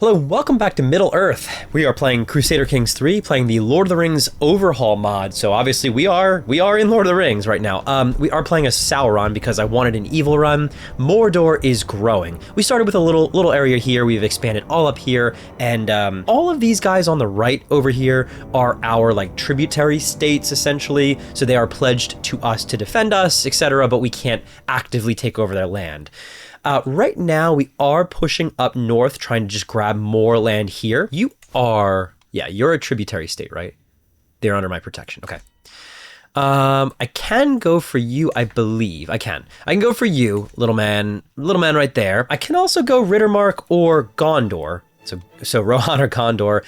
Hello, welcome back to Middle Earth. We are playing Crusader Kings III, playing the Lord of the Rings Overhaul mod. So obviously we are in Lord of the Rings right now. We are playing as Sauron because I wanted an evil run. Mordor is growing. We started with a little area here. We've expanded all up here, and all of these guys on the right over here are our like tributary states essentially. So they are pledged to us to defend us, etc. But we can't actively take over their land. Right now, we are pushing up north, trying to just grab more land here. You're a tributary state, right? They're under my protection. Okay. I can go for you, I believe. I can go for you, little man right there. I can also go Rittermark or Gondor. So Rohan or Gondor.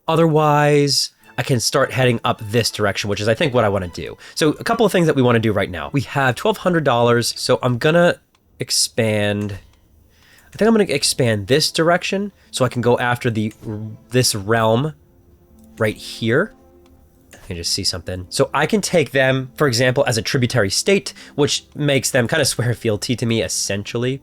Otherwise, I can start heading up this direction, which is, I think, what I want to do. So a couple of things that we want to do right now. We have $1,200, so I'm gonna expand. I think I'm going to expand this direction so I can go after this realm right here. I can just see something. So I can take them, for example, as a tributary state, which makes them kind of swear fealty to me, essentially.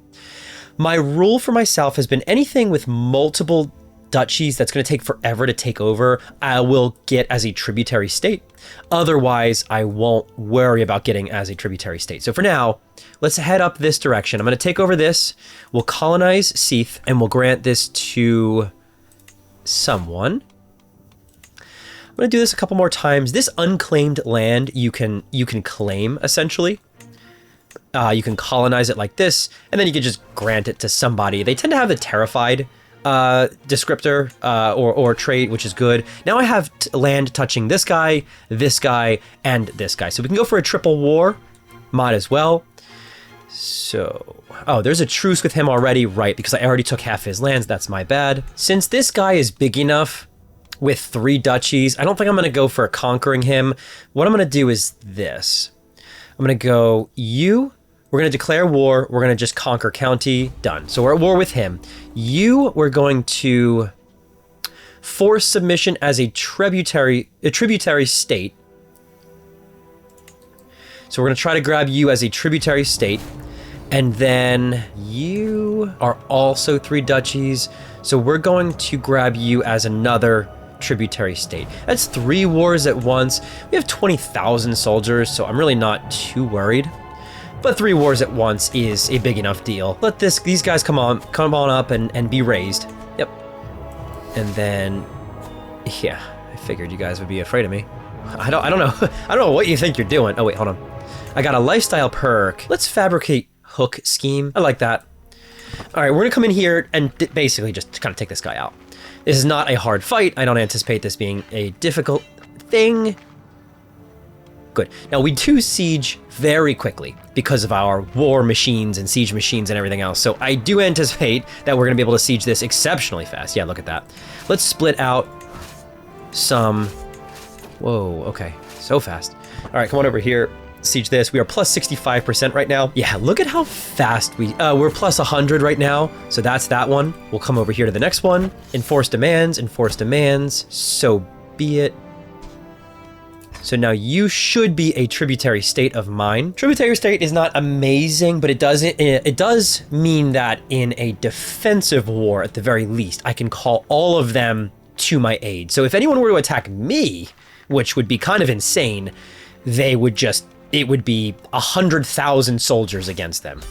My rule for myself has been anything with multiple duchies that's going to take forever to take over, I will get as a tributary state. Otherwise, I won't worry about getting as a tributary state. So for now, let's head up this direction. I'm going to take over this. We'll colonize Seath, and we'll grant this to someone. I'm going to do this a couple more times. This unclaimed land you can claim, essentially. You can colonize it like this, and then you can just grant it to somebody. They tend to have the terrified descriptor or trait, which is good. Now I have land touching this guy, and this guy. So we can go for a triple war mod as well. So, oh, there's a truce with him already, right? Because I already took half his lands. That's my bad. Since this guy is big enough with 3 duchies, I don't think I'm going to go for conquering him. What I'm going to do is this. I'm going to go you. We're going to declare war. We're going to just conquer county. Done. So we're at war with him. We're going to force submission as a tributary state. So we're going to try to grab you as a tributary state. And then you are also 3 duchies. So we're going to grab you as another tributary state. That's 3 wars at once. We have 20,000 soldiers, so I'm really not too worried. But 3 wars at once is a big enough deal. Let these guys come on up and be raised. Yep. And then, yeah, I figured you guys would be afraid of me. I don't know. I don't know what you think you're doing. Oh wait, hold on. I got a lifestyle perk. Let's fabricate hook scheme. I like that. All right, we're gonna come in here and basically just kind of take this guy out. This is not a hard fight. I don't anticipate this being a difficult thing. Good. Now we do siege very quickly because of our war machines and siege machines and everything else. So I do anticipate that we're gonna be able to siege this exceptionally fast. Yeah, look at that. Let's split out some. Whoa, okay, so fast. All right, come on over here. Siege this. We are plus 65% right now. Yeah, look at how fast we're plus 100 right now. So that's that one. We'll come over here to the next one. Enforce demands. So be it. So now you should be a tributary state of mine. Tributary state is not amazing, but it does mean that in a defensive war, at the very least, I can call all of them to my aid. So if anyone were to attack me, which would be kind of insane, it would be 100,000 soldiers against them.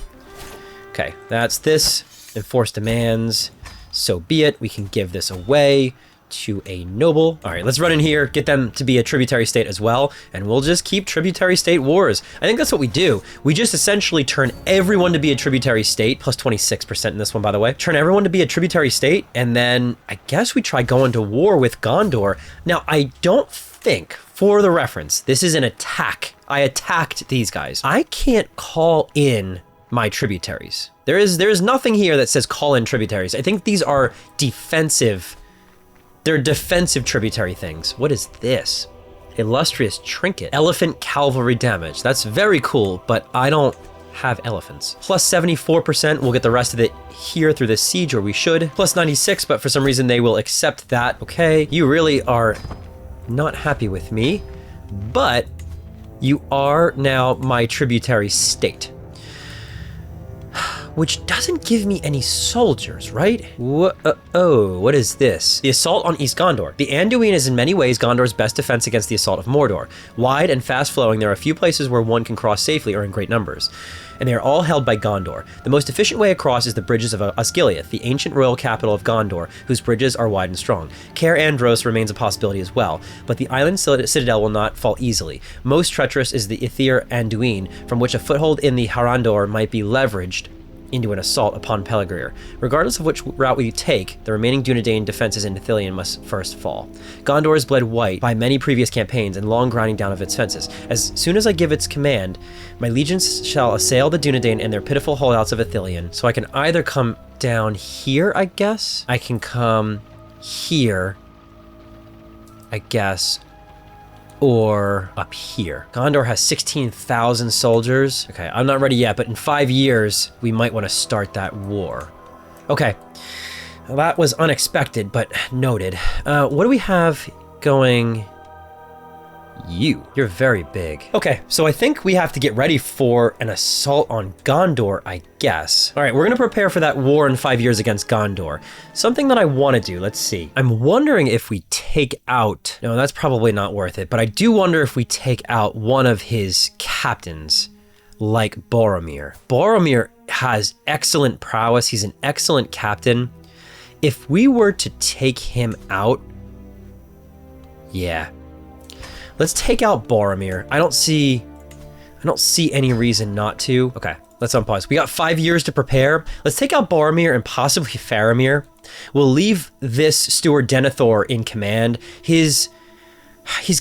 Okay, that's this. Enforce demands. So be it. We can give this away to a noble. All right, let's run in here, get them to be a tributary state as well, and we'll just keep tributary state wars. I think that's what we do. We just essentially turn everyone to be a tributary state, plus 26% in this one, by the way. Turn everyone to be a tributary state, and then I guess we try going to war with Gondor. Now, I don't think, for the reference, this is an attack. I attacked these guys. I can't call in my tributaries. There is nothing here that says call in tributaries. I think these are defensive. They're defensive tributary things. What is this? Illustrious trinket. Elephant cavalry damage. That's very cool, but I don't have elephants. Plus 74%. We'll get the rest of it here through the siege, or we should. Plus 96, but for some reason they will accept that. Okay, you really are not happy with me, but you are now my tributary state. which doesn't give me any soldiers, right? What is this? The assault on East Gondor. The Anduin is in many ways Gondor's best defense against the assault of Mordor. Wide and fast-flowing, there are a few places where one can cross safely or in great numbers, and they are all held by Gondor. The most efficient way across is the bridges of Osgiliath, the ancient royal capital of Gondor, whose bridges are wide and strong. Caer Andros remains a possibility as well, but the island citadel will not fall easily. Most treacherous is the Ithir Anduin, from which a foothold in the Harandor might be leveraged into an assault upon Pelargir. Regardless of which route we take, the remaining Dunedain defenses in Ithilien must first fall. Gondor has bled white by many previous campaigns and long grinding down of its fences. As soon as I give its command, my legions shall assail the Dunedain and their pitiful holdouts of Ithilien. So I can either come down here, I guess. I can come here, I guess, or up here. Gondor has 16,000 soldiers. Okay, I'm not ready yet, but in 5 years, we might want to start that war. Okay, well, that was unexpected, but noted. What do we have going? You're very big. Okay, so I think we have to get ready for an assault on Gondor, I guess. All right, we're gonna prepare for that war in 5 years against Gondor. Something that I wanna do, let's see. I'm wondering if we take out, no, that's probably not worth it, but I do wonder if we take out one of his captains, like Boromir. Boromir has excellent prowess, he's an excellent captain. If we were to take him out, yeah. Let's take out Boromir. I don't see any reason not to. Okay, let's unpause. We got 5 years to prepare. Let's take out Boromir and possibly Faramir. We'll leave this steward Denethor in command. He's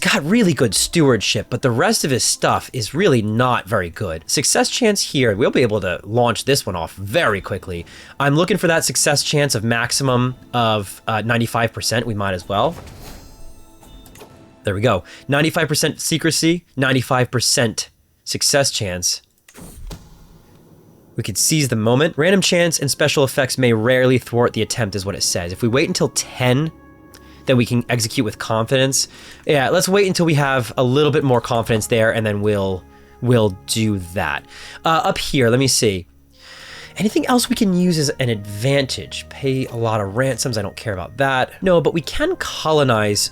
got really good stewardship, but the rest of his stuff is really not very good. Success chance here, we'll be able to launch this one off very quickly. I'm looking for that success chance of maximum of 95%. We might as well. There we go. 95% secrecy, 95% success chance. We could seize the moment. Random chance and special effects may rarely thwart the attempt is what it says. If we wait until 10, then we can execute with confidence. Yeah, let's wait until we have a little bit more confidence there, and then we'll do that. Up here, let me see. Anything else we can use as an advantage? Pay a lot of ransoms, I don't care about that. No, but we can colonize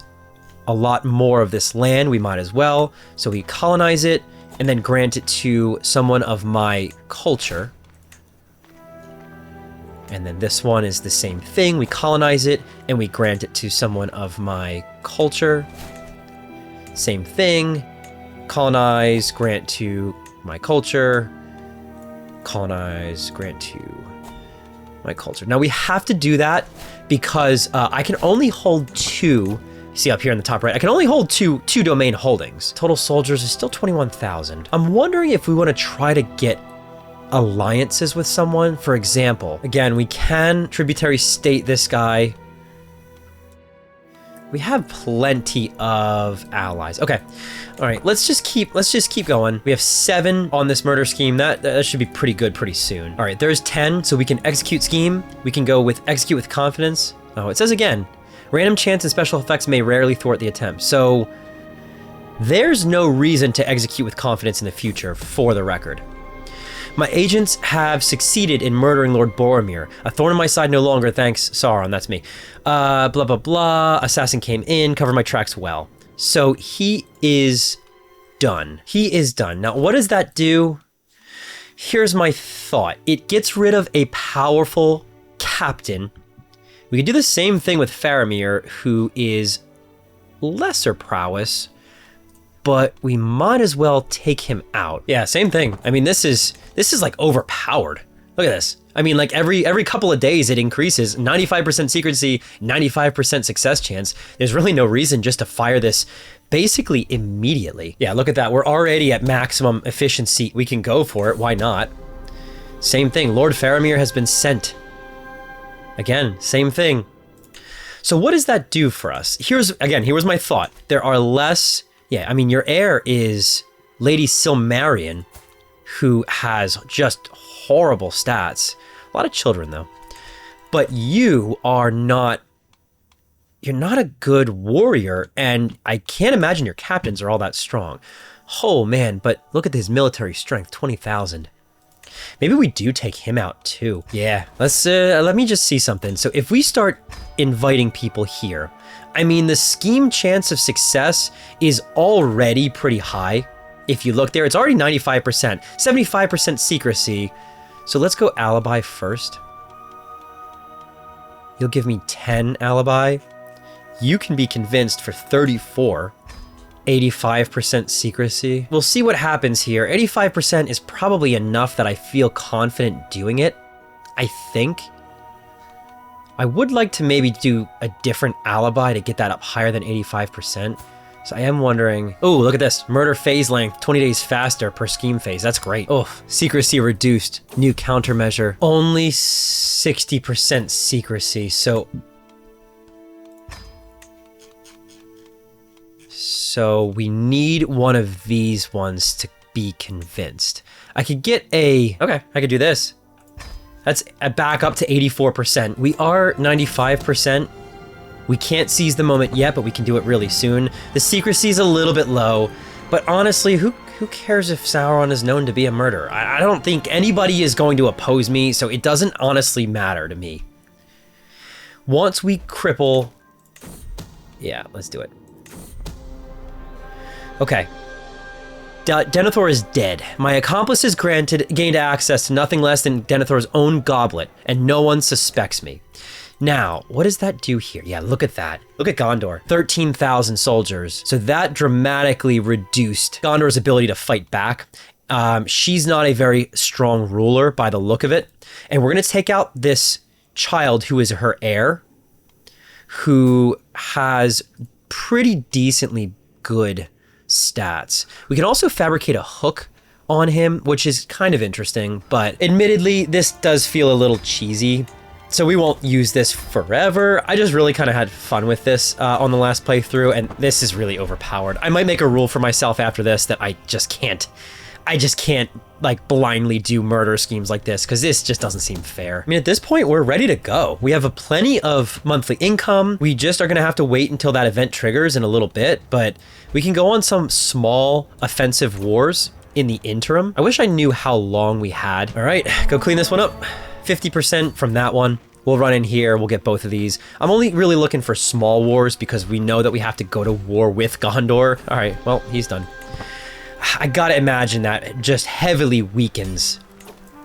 a lot more of this land, we might as well. So we colonize it and then grant it to someone of my culture. And then this one is the same thing. We colonize it and we grant it to someone of my culture. Same thing. Colonize, grant to my culture. Colonize, grant to my culture. Now we have to do that because I can only hold 2. See up here in the top right, I can only hold two domain holdings. Total soldiers is still 21,000. I'm wondering if we want to try to get alliances with someone. For example, again, we can tributary state this guy. We have plenty of allies. Okay, all right, let's just keep going. We have 7 on this murder scheme. That should be pretty good pretty soon. All right, there's 10, so we can execute scheme. We can go with execute with confidence. Oh, it says again, random chance and special effects may rarely thwart the attempt. So there's no reason to execute with confidence in the future, for the record. My agents have succeeded in murdering Lord Boromir. A thorn in my side no longer, thanks Sauron, that's me. Blah, blah, blah. Assassin came in, covered my tracks well. So he is done. He is done. Now, what does that do? Here's my thought. It gets rid of a powerful captain. We could do the same thing with Faramir, who is lesser prowess, but we might as well take him out. Yeah, same thing. I mean, this is like overpowered. Look at this. I mean, like every couple of days it increases. 95% secrecy, 95% success chance. There's really no reason just to fire this basically immediately. Yeah, look at that. We're already at maximum efficiency. We can go for it. Why not? Same thing. Lord Faramir has been sent. Again, same thing. So what does that do for us? Here was my thought. There are less, yeah, I mean, your heir is Lady Silmarion, who has just horrible stats. A lot of children, though. But you are not, you're not a good warrior, and I can't imagine your captains are all that strong. Oh, man, but look at his military strength, 20,000. Maybe we do take him out too. Yeah, let me just see something. So if we start inviting people here, I mean, the scheme chance of success is already pretty high. If you look there, it's already 95%, 75% secrecy. So let's go alibi first. You'll give me 10 alibi. You can be convinced for 34. 85% secrecy. We'll see what happens here. 85% is probably enough that I feel confident doing it. I think. I would like to maybe do a different alibi to get that up higher than 85%. So I am wondering, oh, look at this. Murder phase length, 20 days faster per scheme phase. That's great. Oh, secrecy reduced. New countermeasure. Only 60% secrecy. So we need one of these ones to be convinced. I could get okay, I could do this. That's back up to 84%. We are 95%. We can't seize the moment yet, but we can do it really soon. The secrecy is a little bit low, but honestly, who cares if Sauron is known to be a murderer? I don't think anybody is going to oppose me, so it doesn't honestly matter to me. Once we cripple... Yeah, let's do it. Okay. Denethor is dead. My accomplices gained access to nothing less than Denethor's own goblet, and no one suspects me. Now, what does that do here? Yeah, look at that. Look at Gondor. 13,000 soldiers. So that dramatically reduced Gondor's ability to fight back. She's not a very strong ruler by the look of it. And we're going to take out this child who is her heir, who has pretty decently good stats. We can also fabricate a hook on him, which is kind of interesting, but admittedly, this does feel a little cheesy. So we won't use this forever. I just really kind of had fun with this on the last playthrough, and this is really overpowered. I might make a rule for myself after this that I just can't like blindly do murder schemes like this, because this just doesn't seem fair. I mean, at this point, we're ready to go. We have plenty of monthly income. We just are gonna have to wait until that event triggers in a little bit, but we can go on some small offensive wars in the interim. I wish I knew how long we had. All right, go clean this one up. 50% from that one. We'll run in here, we'll get both of these. I'm only really looking for small wars because we know that we have to go to war with Gondor. All right, well, he's done. I gotta imagine that just heavily weakens.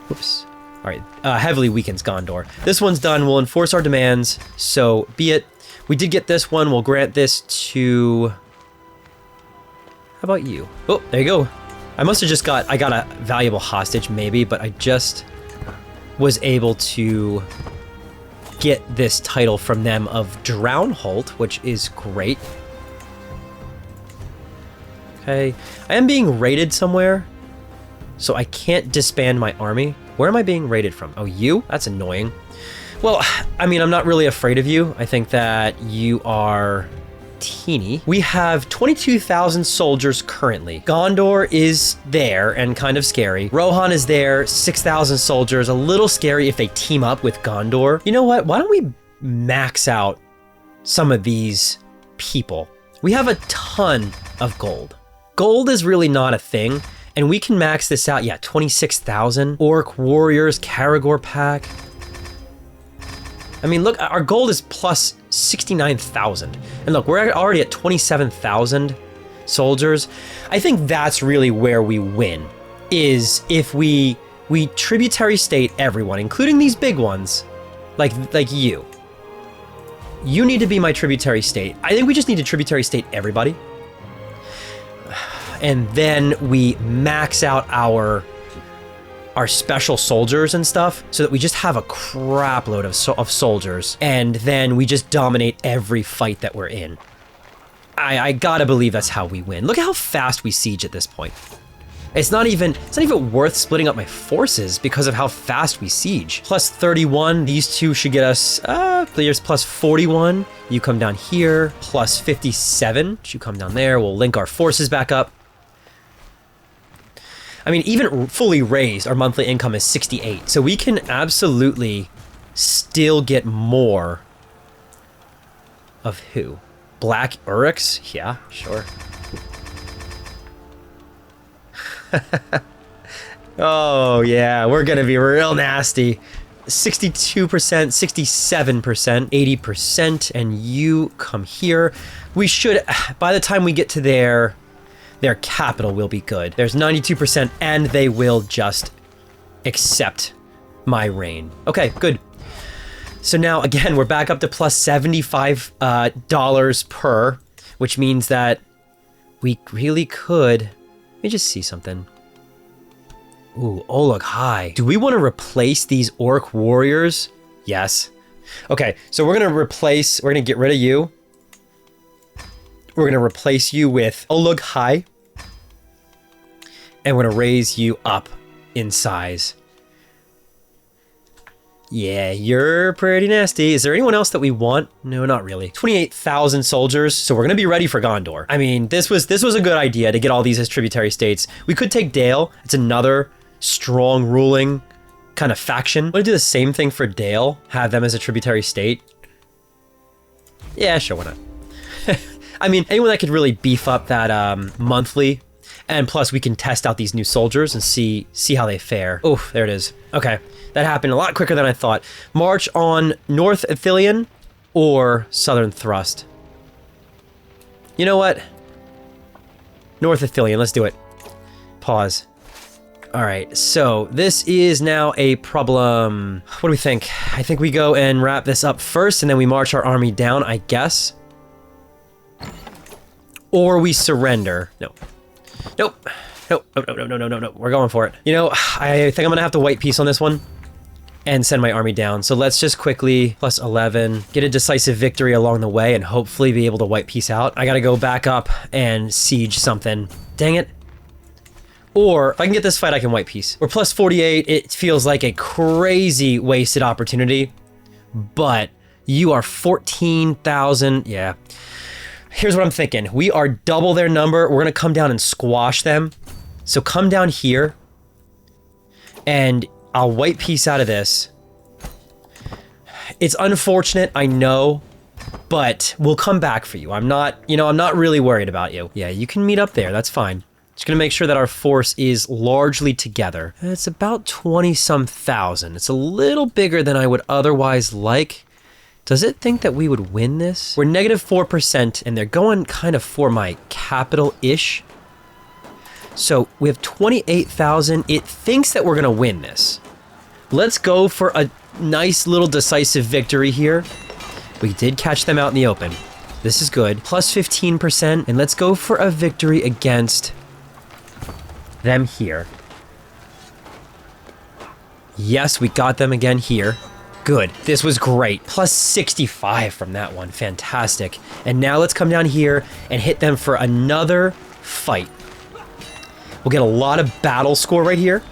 Whoops. All right, heavily weakens Gondor. This one's done, we'll enforce our demands, so be it. We did get this one, we'll grant this to... How about you? Oh, there you go. I must have just got a valuable hostage maybe, but I just was able to get this title from them of Drownholt, which is great. Okay, I am being raided somewhere, so I can't disband my army. Where am I being raided from? Oh, you? That's annoying. Well, I mean, I'm not really afraid of you. I think that you are teeny. We have 22,000 soldiers currently. Gondor is there and kind of scary. Rohan is there, 6,000 soldiers, a little scary if they team up with Gondor. You know what? Why don't we max out some of these people? We have a ton of gold. Gold is really not a thing, and we can max this out. Yeah, 26,000. Orc warriors, Karagor pack. I mean, look, our gold is plus 69,000. And look, we're already at 27,000 soldiers. I think that's really where we win, is if we tributary state everyone, including these big ones, like you. You need to be my tributary state. I think we just need to tributary state everybody. And then we max out our special soldiers and stuff so that we just have a crap load of soldiers, and then we just dominate every fight that we're in. I gotta believe that's how we win. Look at how fast we siege at this point. It's not even worth splitting up my forces because of how fast we siege. Plus 31, these two should get us, there's plus 41. You come down here, plus 57, you come down there. We'll link our forces back up. I mean, even fully raised, our monthly income is 68. So we can absolutely still get more of who? Black Uruks? Yeah, sure. Oh, yeah, we're gonna be real nasty. 62%, 67%, 80%, and you come here. We should, by the time we get to their capital will be good. There's 92%, and they will just accept my reign. Okay, good. So now, again, we're back up to plus $75 dollars per, which means that we really could... Let me just see something. Ooh, Olog High. Do we want to replace these orc warriors? Yes. Okay, so we're going to get rid of you. We're going to replace you with Olog High. And we're going to raise you up in size. Yeah, you're pretty nasty. Is there anyone else that we want? No, not really. 28,000 soldiers, so we're gonna be ready for Gondor. I mean, this was a good idea to get all these as tributary states. We could take Dale. It's another strong ruling kind of faction. I'm gonna do the same thing for Dale, have them as a tributary state. Yeah, sure, why not? I mean, anyone that could really beef up that monthly, and plus we can test out these new soldiers and see how they fare. Oh, there it is. Okay. That happened a lot quicker than I thought. March on North Ithilien or Southern Thrust. You know what? North Ithilien, let's do it. Pause. All right, so this is now a problem. What do we think? I think we go and wrap this up first and then we march our army down, I guess. Or we surrender. No. Nope. Nope. No. We're going for it. You know, I think I'm gonna have to white peace on this one and send my army down. So let's just quickly, plus 11, get a decisive victory along the way and hopefully be able to white peace out. I gotta go back up and siege something. Dang it. Or if I can get this fight, I can white peace. We're plus 48. It feels like a crazy wasted opportunity, but you are 14,000. Yeah. Here's what I'm thinking. We are double their number. We're gonna come down and squash them. So come down here and I'll white peace out of this. It's unfortunate, I know, but we'll come back for you. I'm not really worried about you. Yeah, you can meet up there. That's fine. Just gonna make sure that our force is largely together. It's about 20-some thousand. It's a little bigger than I would otherwise like. Does it think that we would win this? We're negative 4%, and they're going kind of for my capital-ish. So we have 28,000. It thinks that we're gonna win this. Let's go for a nice little decisive victory here. We did catch them out in the open. This is good. Plus 15%, and let's go for a victory against them here. Yes, we got them again here. Good. This was great. Plus 65 from that one. Fantastic. And now let's come down here and hit them for another fight. We'll get a lot of battle score right here.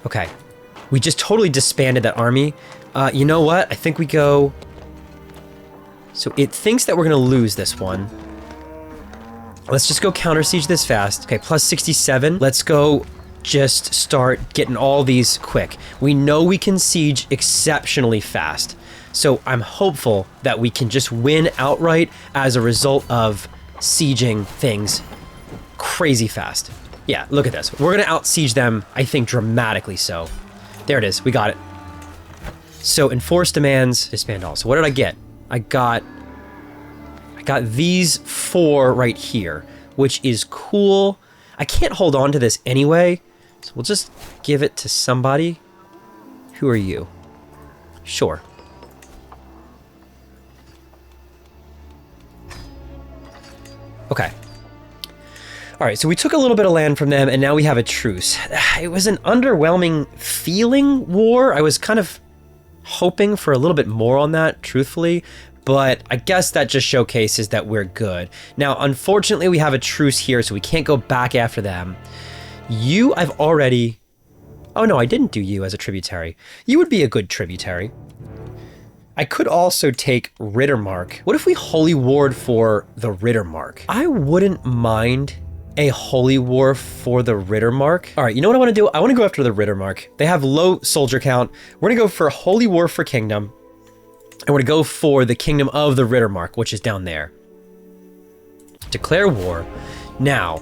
Okay. We just totally disbanded that army. You know what? I think we go... So it thinks that we're going to lose this one. Let's just go counter siege this fast. Okay, plus 67. Let's go just start getting all these quick. We know we can siege exceptionally fast. So I'm hopeful that we can just win outright as a result of sieging things crazy fast. Yeah, look at this. We're going to out-siege them, I think, dramatically so. There it is. We got it. So enforce demands, disband all. So what did I get? I got these 4 right here, which is cool. I can't hold on to this anyway, so we'll just give it to somebody. Who are you? Sure. Okay. All right, so we took a little bit of land from them, and now we have a truce. It was an underwhelming feeling war. I was kind of hoping for a little bit more on that, truthfully, but I guess that just showcases that we're good. Now, unfortunately, we have a truce here, so we can't go back after them. You, I've already... Oh, no, I didn't do you as a tributary. You would be a good tributary. I could also take Rittermark. What if we holy ward for the Rittermark? I wouldn't mind a holy war for the Rittermark. All right, you know what I want to do? I want to go after the Rittermark. They have low soldier count. We're going to go for a holy war for kingdom. And we're going to go for the kingdom of the Rittermark, which is down there. Declare war. Now,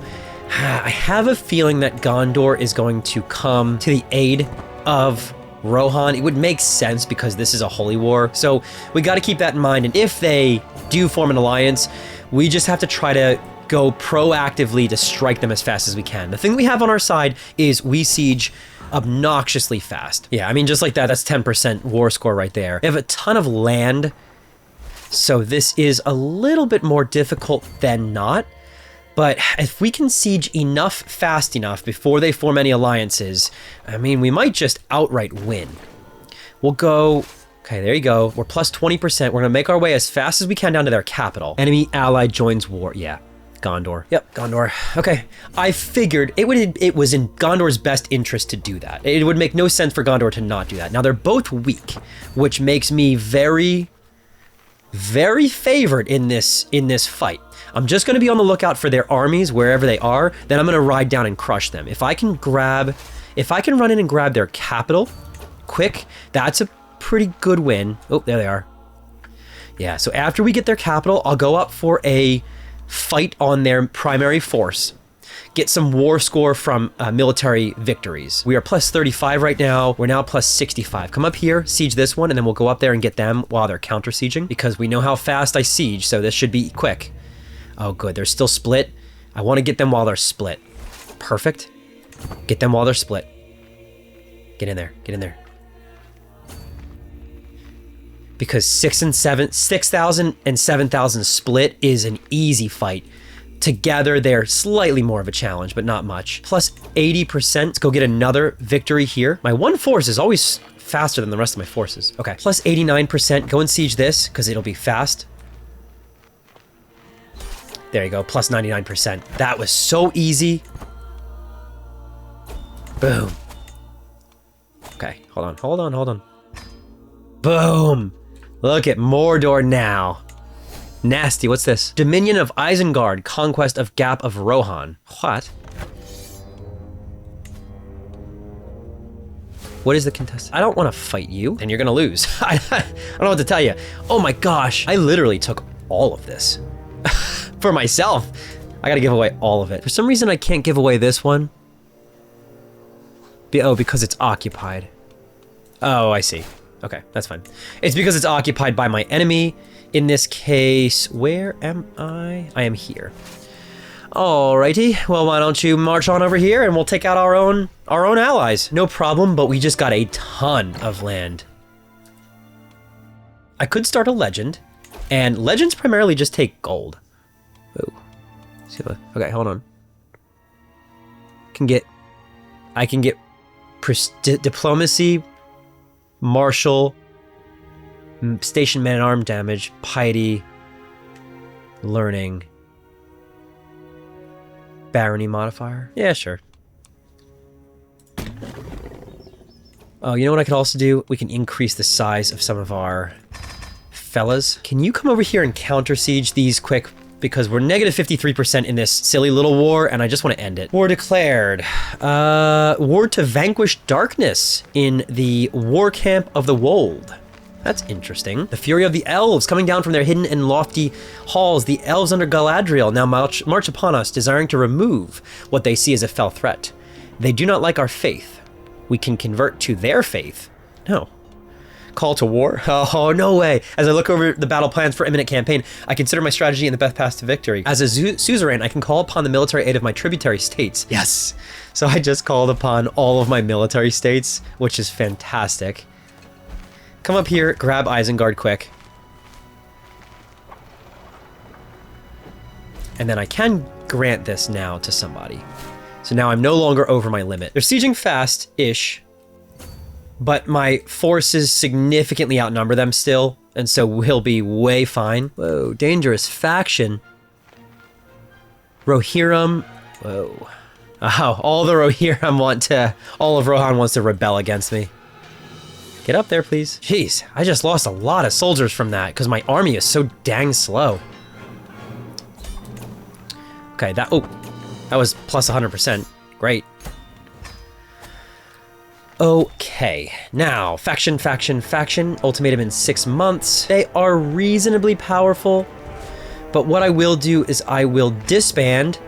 I have a feeling that Gondor is going to come to the aid of Rohan. It would make sense because this is a holy war. So we got to keep that in mind. And if they do form an alliance, we just have to try to go proactively to strike them as fast as we can. The thing we have on our side is we siege obnoxiously fast. Yeah, I mean, just like that, that's 10% war score right there. We have a ton of land, so this is a little bit more difficult than not. But if we can siege enough fast enough before they form any alliances, I mean, we might just outright win. We'll go... Okay, there you go. We're plus 20%. We're going to make our way as fast as we can down to their capital. Enemy ally joins war. Yeah, Gondor. Yep, Gondor. Okay, I figured it was in Gondor's best interest to do that. It would make no sense for Gondor to not do that. Now, they're both weak, which makes me very, very favored in this fight. I'm just going to be on the lookout for their armies wherever they are. Then I'm going to ride down and crush them. If I can run in and grab their capital quick, that's a pretty good win. Oh, there they are. Yeah, so after we get their capital, I'll go up for a fight on their primary force. Get some war score from military victories. We are plus 35 right now. We're now plus 65. Come up here, siege this one, and then we'll go up there and get them while they're counter-sieging, because we know how fast I siege, so this should be quick. Oh, good. They're still split. I want to get them while they're split. Perfect. Get them while they're split. Get in there. Get in there. Because 6,000 and 7,000 split is an easy fight. Together, they're slightly more of a challenge, but not much. Plus 80%. Let's go get another victory here. My one force is always faster than the rest of my forces. Okay. Plus 89%. Go and siege this, because it'll be fast. There you go, plus 99%. That was so easy. Boom. Okay, hold on. Boom. Look at Mordor now. Nasty, what's this? Dominion of Isengard, conquest of Gap of Rohan. What? What is the contest? I don't want to fight you, and you're gonna lose. I don't know what to tell you. Oh my gosh, I literally took all of this. For myself. I gotta give away all of it. For some reason, I can't give away this one. Oh, because it's occupied. Oh, I see. Okay, that's fine. It's because it's occupied by my enemy. In this case, where am I? I am here. Alrighty. Well, why don't you march on over here and we'll take out our own allies. No problem, but we just got a ton of land. I could start a legend, and legends primarily just take gold. Oh, okay, hold on. I can get diplomacy, martial, station man-at-arm damage, piety, learning, barony modifier. Yeah, sure. Oh, you know what I could also do? We can increase the size of some of our fellas. Can you come over here and counter siege these quick? Because we're negative 53% in this silly little war, and I just want to end it. War declared. War to vanquish darkness in the war camp of the Wold. That's interesting. The fury of the elves coming down from their hidden and lofty halls. The elves under Galadriel now march upon us, desiring to remove what they see as a fell threat. They do not like our faith. We can convert to their faith. No. Call to war? Oh, no way. As I look over the battle plans for imminent campaign, I consider my strategy and the best path to victory. As a suzerain, I can call upon the military aid of my tributary states. Yes. So I just called upon all of my military states, which is fantastic. Come up here, grab Isengard quick. And then I can grant this now to somebody. So now I'm no longer over my limit. They're sieging fast-ish, but my forces significantly outnumber them still, and so we'll be way fine. Whoa, dangerous faction. Rohirrim. Whoa. Oh, all of Rohan wants to rebel against me. Get up there, please. Jeez, I just lost a lot of soldiers from that, because my army is so dang slow. Okay, that was plus 100%. Great. Okay, now, faction. Ultimatum in 6 months. They are reasonably powerful, but what I will do is I will disband.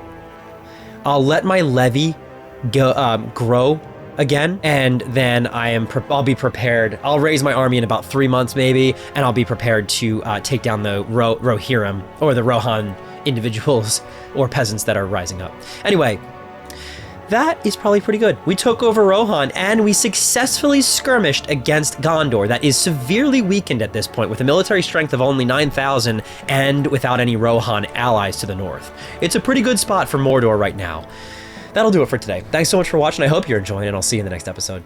I'll let my levy grow again, and then I'll be prepared. I'll raise my army in about 3 months maybe, and I'll be prepared to take down the Rohirrim, or the Rohan individuals or peasants that are rising up. Anyway, that is probably pretty good. We took over Rohan, and we successfully skirmished against Gondor, that is severely weakened at this point, with a military strength of only 9,000 and without any Rohan allies to the north. It's a pretty good spot for Mordor right now. That'll do it for today. Thanks so much for watching. I hope you're enjoying it, and I'll see you in the next episode.